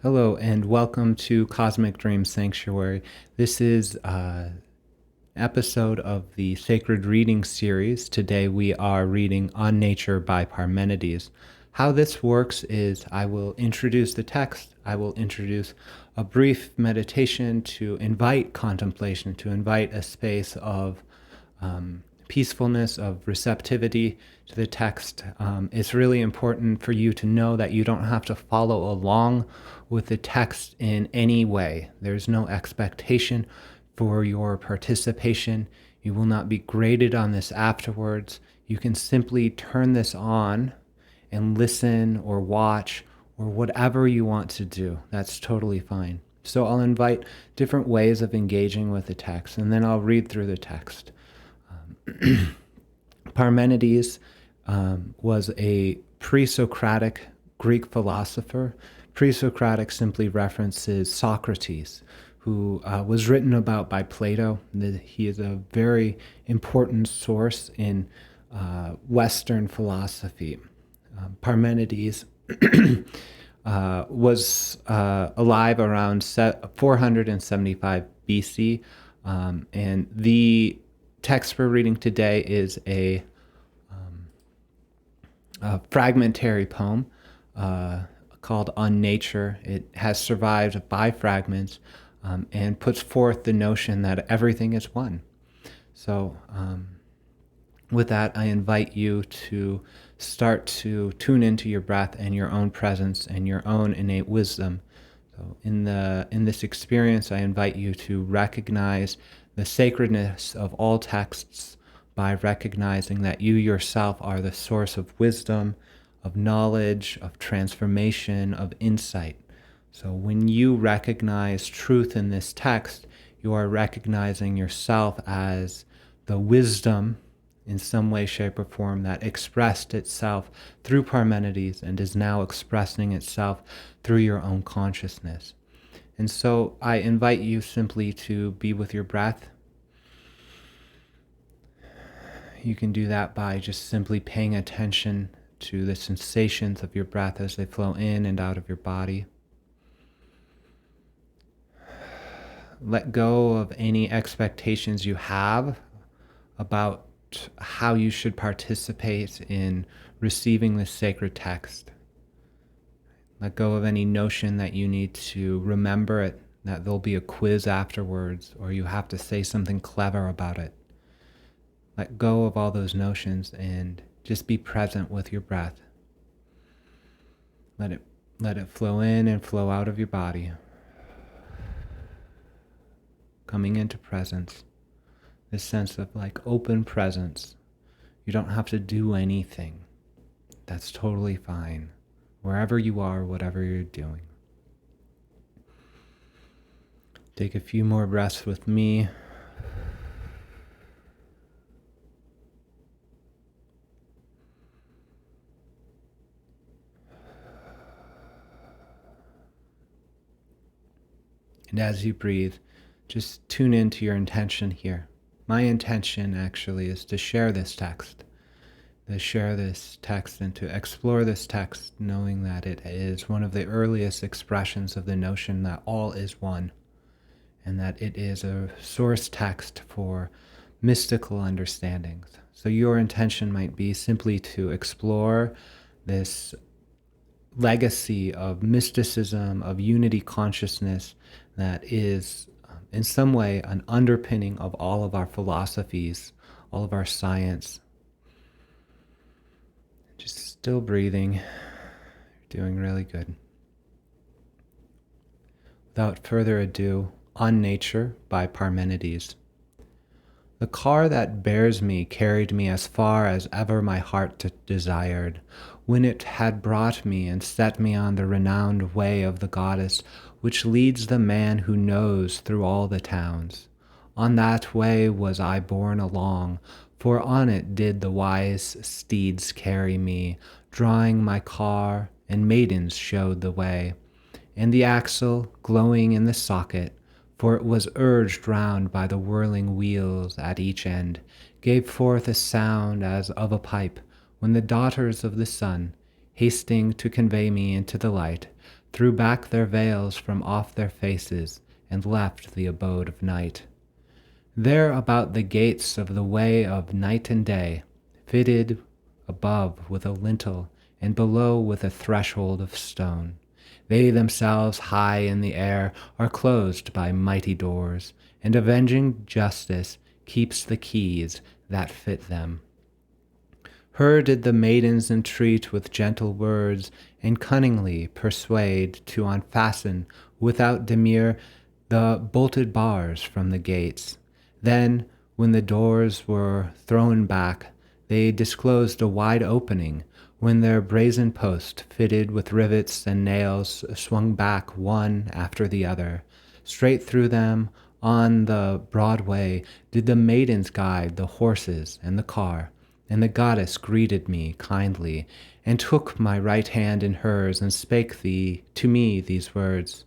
Hello and welcome to Cosmic Dream Sanctuary. This is an episode of the Sacred Reading series. Today we are reading On Nature by Parmenides. How this works is I will introduce the text, I will introduce a brief meditation to invite contemplation, to invite a space of peacefulness, of receptivity to the text. It's really important for you to know that you don't have to follow along with the text in any way. There's no expectation for your participation. You will not be graded on this afterwards. You can simply turn this on and listen or watch or whatever you want to do. That's totally fine. So I'll invite different ways of engaging with the text, and then I'll read through the text. Parmenides was a pre-Socratic Greek philosopher. Pre-Socratic simply references Socrates, who was written about by Plato. He is a very important source in Western philosophy. Parmenides was alive around 475 BC, and the text we're reading today is a fragmentary poem called On Nature. It has survived by fragments and puts forth the notion that everything is one. So with that, I invite you to start to tune into your breath and your own presence and your own innate wisdom. So in this experience, I invite you to recognize the sacredness of all texts by recognizing that you yourself are the source of wisdom, of knowledge, of transformation, of insight. So when you recognize truth in this text, you are recognizing yourself as the wisdom in some way, shape, or form that expressed itself through Parmenides and is now expressing itself through your own consciousness. And so I invite you simply to be with your breath. You can do that by just simply paying attention to the sensations of your breath as they flow in and out of your body. Let go of any expectations you have about how you should participate in receiving this sacred text. Let go of any notion that you need to remember it, that there'll be a quiz afterwards, or you have to say something clever about it. Let go of all those notions and just be present with your breath. Let it flow in and flow out of your body. Coming into presence. This sense of like open presence. You don't have to do anything. That's totally fine. Wherever you are, whatever you're doing. Take a few more breaths with me. And as you breathe, just tune into your intention here. My intention actually is to share this text. To share this text and to explore this text, knowing that it is one of the earliest expressions of the notion that all is one, and that it is a source text for mystical understandings. So your intention might be simply to explore this legacy of mysticism, of unity consciousness that is in some way an underpinning of all of our philosophies, all of our science. Just still breathing. You're doing really good. Without further ado, On Nature by Parmenides. The car that bears me carried me as far as ever my heart desired, when it had brought me and set me on the renowned way of the goddess, which leads the man who knows through all the towns. On that way was I borne along, for on it did the wise steeds carry me, drawing my car, and maidens showed the way. And the axle, glowing in the socket, for it was urged round by the whirling wheels at each end, gave forth a sound as of a pipe, when the daughters of the sun, hasting to convey me into the light, threw back their veils from off their faces, and left the abode of night. There about the gates of the way of night and day, fitted above with a lintel, and below with a threshold of stone. They themselves high in the air are closed by mighty doors, and avenging justice keeps the keys that fit them. Her did the maidens entreat with gentle words, and cunningly persuade to unfasten without demur the bolted bars from the gates. Then, when the doors were thrown back, they disclosed a wide opening, when their brazen post, fitted with rivets and nails, swung back one after the other. Straight through them, on the broad way, did the maidens guide the horses and the car, and the goddess greeted me kindly, and took my right hand in hers, and spake to me these words: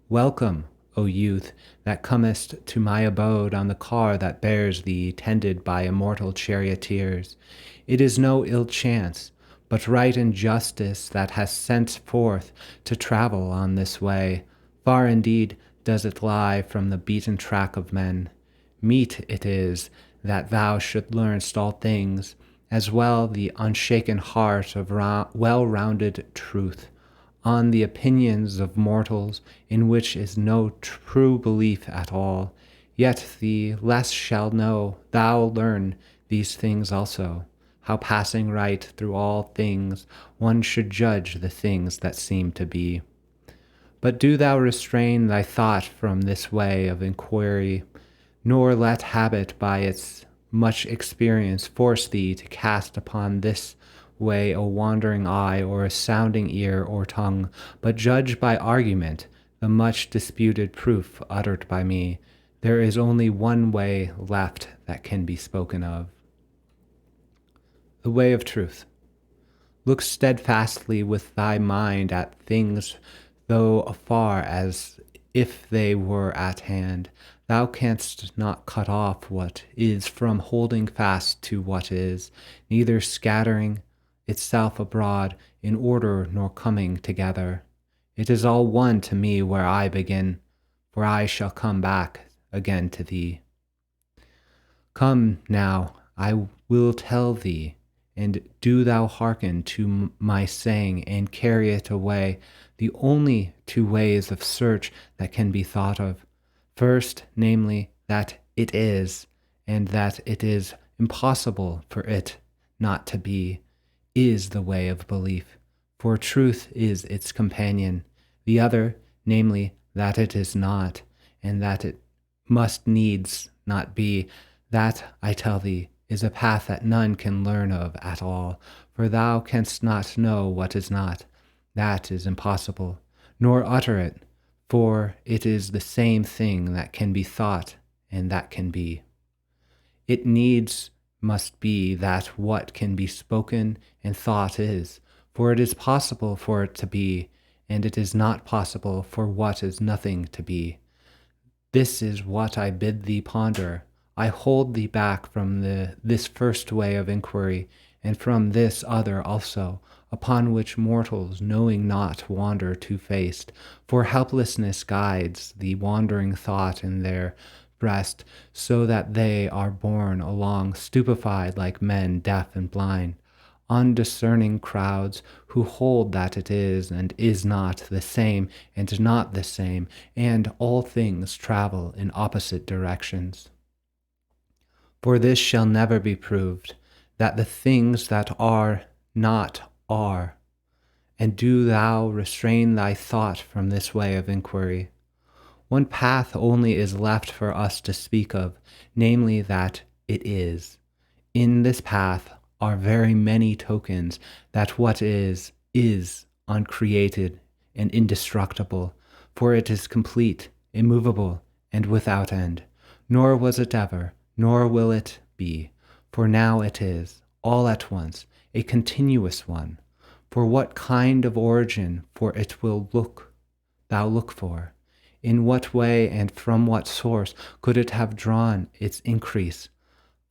Welcome, O youth, that comest to my abode on the car that bears thee, tended by immortal charioteers. It is no ill chance, but right and justice that has sent forth to travel on this way. Far indeed does it lie from the beaten track of men. Meet it is that thou shouldst learnst all things, as well the unshaken heart of well-rounded truth, on the opinions of mortals, in which is no true belief at all. Yet the less shall know thou learn these things also, how passing right through all things one should judge the things that seem to be. But do thou restrain thy thought from this way of inquiry, nor let habit by its much experience force thee to cast upon this way a wandering eye or a sounding ear or tongue, but judge by argument the much disputed proof uttered by me. There is only one way left that can be spoken of. The way of truth. Look steadfastly with thy mind at things, though afar, as if they were at hand. Thou canst not cut off what is from holding fast to what is, neither scattering itself abroad in order nor coming together. It is all one to me where I begin, for I shall come back again to thee. Come now, I will tell thee, and do thou hearken to my saying, and carry it away, the only two ways of search that can be thought of. First, namely, that it is, and that it is impossible for it not to be, is the way of belief, for truth is its companion. The other, namely, that it is not, and that it must needs not be, that, I tell thee, is a path that none can learn of at all, for thou canst not know what is not. That is impossible, nor utter it, for it is the same thing that can be thought and that can be. It needs must be that what can be spoken and thought is, for it is possible for it to be, and it is not possible for what is nothing to be. This is what I bid thee ponder. I hold thee back from this first way of inquiry, and from this other also, upon which mortals knowing not wander two-faced, for helplessness guides the wandering thought in their breast, so that they are borne along stupefied like men deaf and blind, undiscerning crowds who hold that it is and is not the same and not the same, and all things travel in opposite directions. For this shall never be proved, that the things that are not are, and do thou restrain thy thought from this way of inquiry. One path only is left for us to speak of, namely that it is. In this path are very many tokens that what is uncreated and indestructible, for it is complete, immovable, and without end. Nor was it ever, nor will it be, for now it is, all at once, a continuous one. For what kind of origin for it will thou look for? In what way and from what source could it have drawn its increase?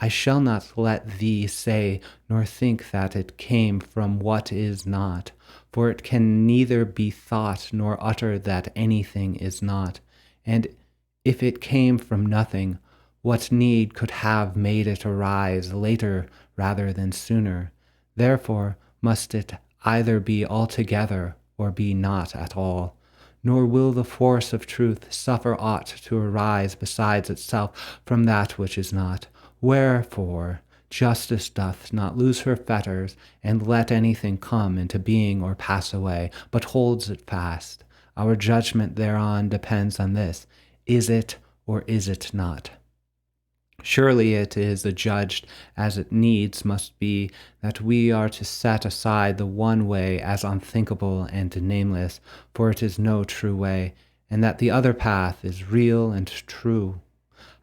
I shall not let thee say nor think that it came from what is not, for it can neither be thought nor uttered that anything is not. And if it came from nothing, what need could have made it arise later rather than sooner? Therefore must it either be altogether or be not at all. Nor will the force of truth suffer aught to arise besides itself from that which is not. Wherefore justice doth not lose her fetters, and let anything come into being or pass away, but holds it fast. Our judgment thereon depends on this: is it or is it not? Surely it is adjudged, as it needs must be, that we are to set aside the one way as unthinkable and nameless, for it is no true way, and that the other path is real and true.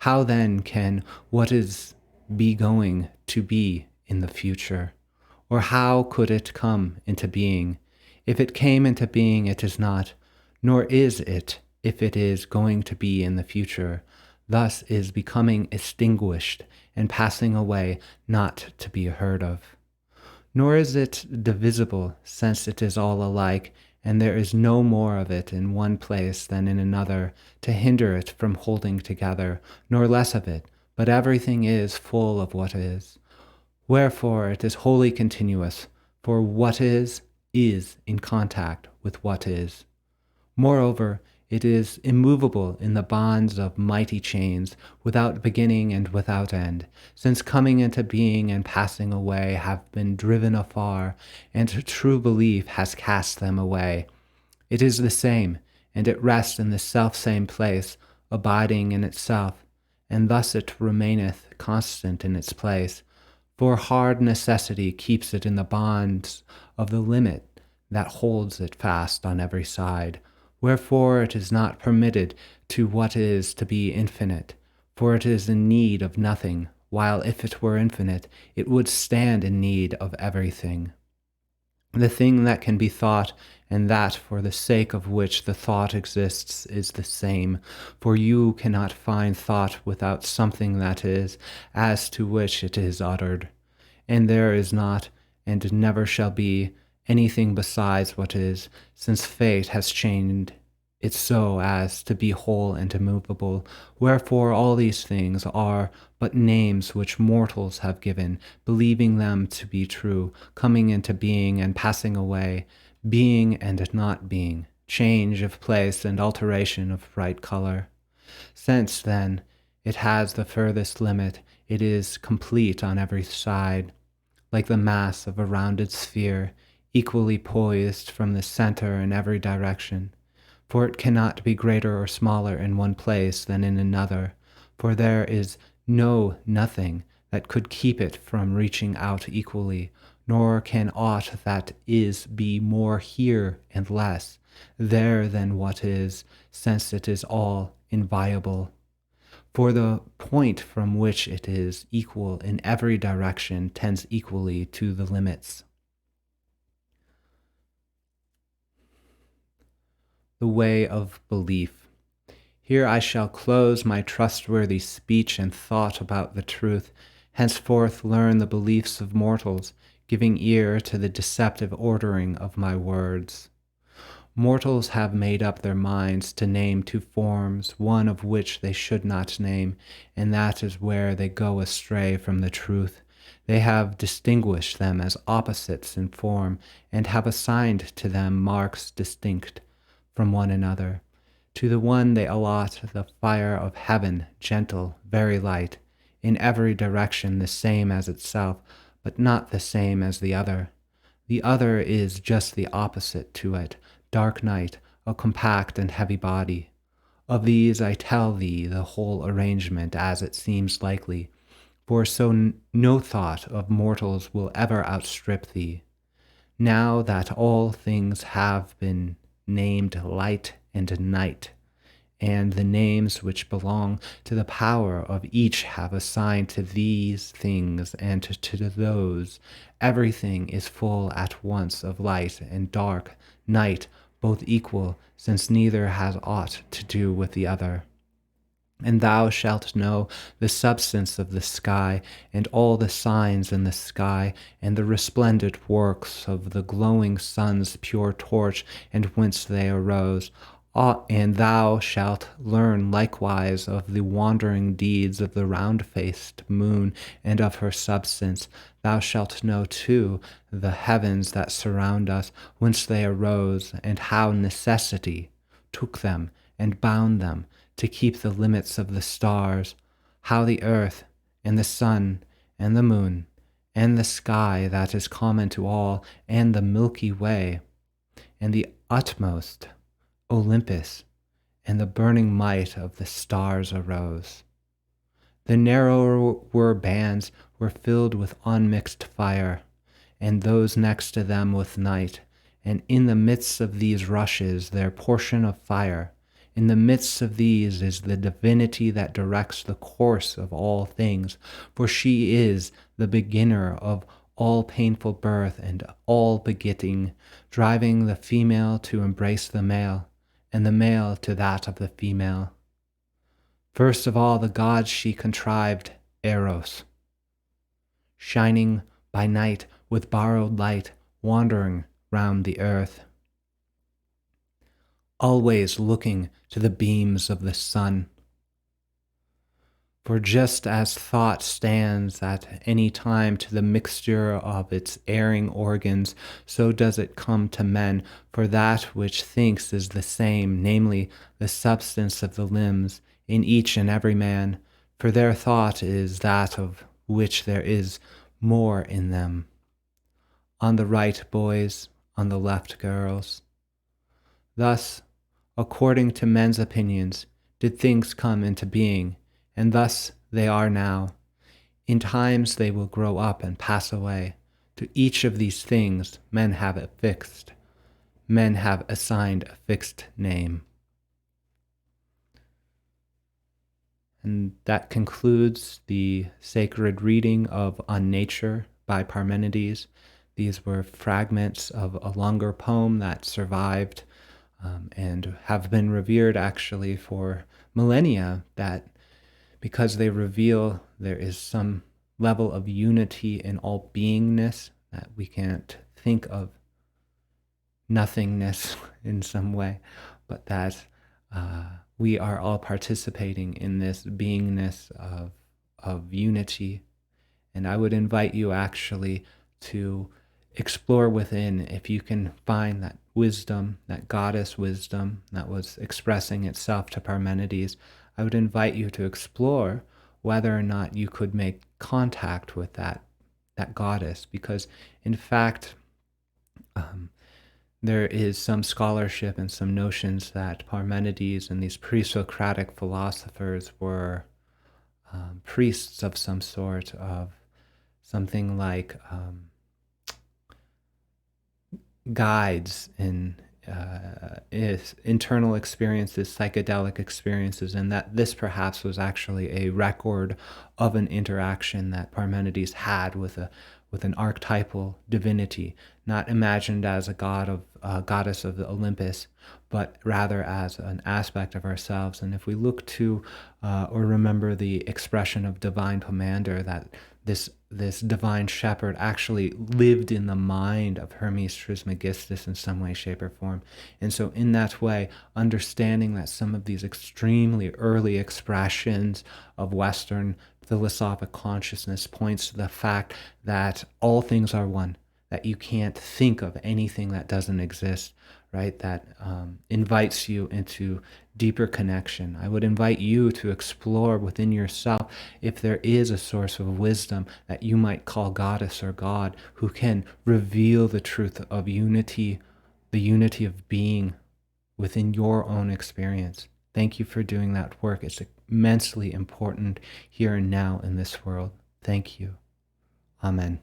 How then can what is be going to be in the future? Or how could it come into being? If it came into being, it is not, nor is it if it is going to be in the future. Thus is becoming extinguished and passing away not to be heard of. Nor is it divisible, since it is all alike, and there is no more of it in one place than in another, to hinder it from holding together, nor less of it, but everything is full of what is. Wherefore it is wholly continuous, for what is in contact with what is. Moreover, it is immovable in the bonds of mighty chains, without beginning and without end, since coming into being and passing away have been driven afar, and true belief has cast them away. It is the same, and it rests in the selfsame place, abiding in itself, and thus it remaineth constant in its place. For hard necessity keeps it in the bonds of the limit that holds it fast on every side. Wherefore it is not permitted to what is to be infinite, for it is in need of nothing, while if it were infinite, it would stand in need of everything. The thing that can be thought, and that for the sake of which the thought exists, is the same, for you cannot find thought without something that is, as to which it is uttered. And there is not, and never shall be, anything besides what is, since fate has changed it so as to be whole and immovable. Wherefore all these things are but names which mortals have given, believing them to be true, coming into being and passing away, being and not being, change of place and alteration of bright color. Since, then, it has the furthest limit, it is complete on every side, like the mass of a rounded sphere, equally poised from the center in every direction. For it cannot be greater or smaller in one place than in another, for there is no nothing that could keep it from reaching out equally, nor can aught that is be more here and less there than what is, since it is all inviolable. For the point from which it is equal in every direction tends equally to the limits. The way of belief. Here I shall close my trustworthy speech and thought about the truth, henceforth learn the beliefs of mortals, giving ear to the deceptive ordering of my words. Mortals have made up their minds to name two forms, one of which they should not name, and that is where they go astray from the truth. They have distinguished them as opposites in form, and have assigned to them marks distinct from one another. To the one they allot the fire of heaven, gentle, very light, in every direction the same as itself, but not the same as the other. The other is just the opposite to it, dark night, a compact and heavy body. Of these I tell thee the whole arrangement as it seems likely, for so no thought of mortals will ever outstrip thee. Now that all things have been named light and night, and the names which belong to the power of each have assigned to these things and to those, everything is full at once of light and dark, night, both equal, since neither has aught to do with the other. And thou shalt know the substance of the sky, and all the signs in the sky, and the resplendent works of the glowing sun's pure torch, and whence they arose. And thou shalt learn likewise of the wandering deeds of the round-faced moon, and of her substance. Thou shalt know too the heavens that surround us, whence they arose, and how necessity took them and bound them, to keep the limits of the stars, how the earth and the sun and the moon and the sky that is common to all, and the Milky Way and the utmost Olympus and the burning might of the stars arose. The narrower bands were filled with unmixed fire, and those next to them with night, and in the midst of these rushes their portion of fire. In the midst of these is the divinity that directs the course of all things, for she is the beginner of all painful birth and all begetting, driving the female to embrace the male, and the male to that of the female. First of all the gods she contrived Eros, shining by night with borrowed light, wandering round the earth, always looking to the beams of the sun. For just as thought stands at any time to the mixture of its erring organs, so does it come to men, for that which thinks is the same, namely, the substance of the limbs, in each and every man, for their thought is that of which there is more in them. On the right, boys, on the left, girls. Thus, according to men's opinions, did things come into being, and thus they are now. In times they will grow up and pass away. To each of these things men have it fixed. Men have assigned a fixed name. And that concludes the sacred reading of On Nature by Parmenides. These were fragments of a longer poem that survived and have been revered actually for millennia, that because they reveal there is some level of unity in all beingness, that we can't think of nothingness in some way, but that we are all participating in this beingness of unity. And I would invite you actually to explore within, if you can find that wisdom, that goddess wisdom that was expressing itself to Parmenides. I would invite you to explore whether or not you could make contact with that goddess, because in fact there is some scholarship and some notions that Parmenides and these pre-Socratic philosophers were priests of some sort, of something like guides in internal experiences, psychedelic experiences, and that this perhaps was actually a record of an interaction that Parmenides had with an archetypal divinity, not imagined as a goddess of the Olympus, but rather as an aspect of ourselves. And if we look to or remember the expression of divine Pomander, that this divine shepherd actually lived in the mind of Hermes Trismegistus in some way, shape, or form. And so in that way, understanding that some of these extremely early expressions of Western philosophic consciousness points to the fact that all things are one, that you can't think of anything that doesn't exist, right? That invites you into deeper connection. I would invite you to explore within yourself if there is a source of wisdom that you might call goddess or God, who can reveal the truth of unity, the unity of being within your own experience. Thank you for doing that work. It's immensely important here and now in this world. Thank you. Amen.